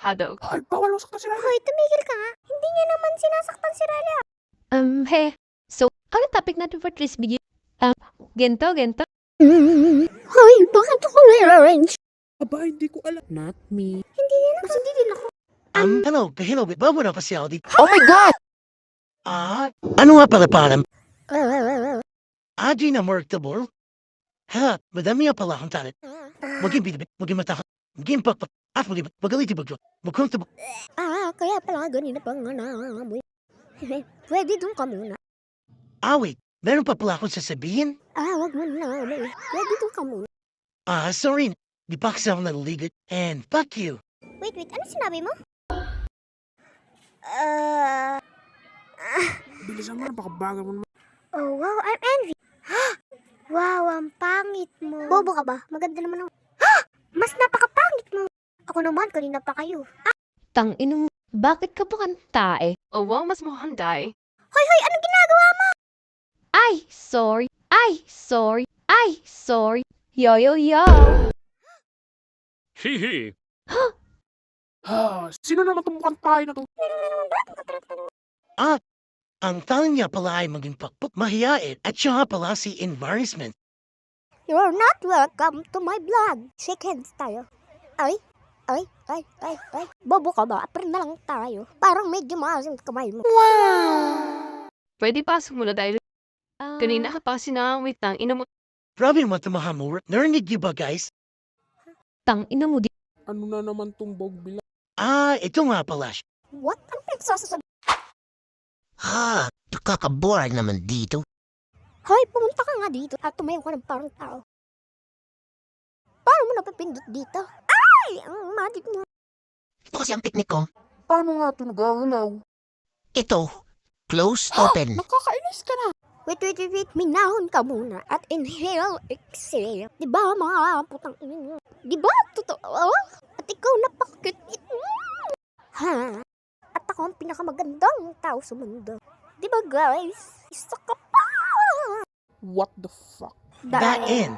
hotdog. Ay, bawal masaktan si Riley. Hoy, tumigil ka nga. Hindi niya naman sinasaktan si Riley. He. So, ano topic natin for today's video? Gento. Hoy, bakit ako na-arrange? Aba, hindi ko alam. Not me. Hindi niya naman. Hindi din ako. Hello, bago na kasi ako dito. Oh my God! Ano nga pala parang? Di na marketable? Madami nga pala akong talent. Maging bidibit, maging matakot, maging pakpak, at magaliti bagyo, magkomfortable. Kaya pala ganina pang naamoy. Pwede dun ka muna. Wait, meron pa pala akong sasabihin? Wag mo na. Pwede dun ka muna. Sorry, di pa kasi ako naliligid, and fuck you. Wait, ano sinabi mo? Bilisan mo na, baka bagal mo naman. Oh, wow, I'm envy. Wow, ang pangit mo. Bobo ka ba? Maganda naman ako. Mas napakapangit mo. Ako naman, kanina pa kayo. Tang inong, bakit ka ba kantae? Oh, wow, mas muhanday. Hoy, anong ginagawa mo? Ay, sorry. Yo. Hihi. Sino naman itong mukhang tayo na to? Ang talent niya pala ay maging pakpak, mahiyain, at siya nga pala si embarrassment. You're not welcome to my vlog. Shake hands tayo. Ay. Bobo ka ba? Apre na lang tayo. Parang medyo maasim kamay mo. Pwede pasok mo na dahil kanina ka pa sinawit ng ina mo. Grabe naman tumahamur. Narinig niyo ba, guys? Tang ina mo di. Ano na naman tong bogbilang? Ito nga pala siya. What? Ano pinagsasasabi? Nakaka-bored naman dito. Hoy, pumunta ka nga dito at tumayo ka ng parang tao. Paano mo napapindot dito? Ay! Ang matik mo. Ito kasi ang technique ko. Paano nga ito nagagalaw? Ito, close, open. Nakakainis ka na. Wait. Minahon ka muna at inhale, exhale. Diba mga putang ina? Diba? Totoo? At ikaw napakakit mo. Ha? At ako ang pinakamagandang tao sa mundo. Diba guys? Isa ka pa! What the fuck? That in.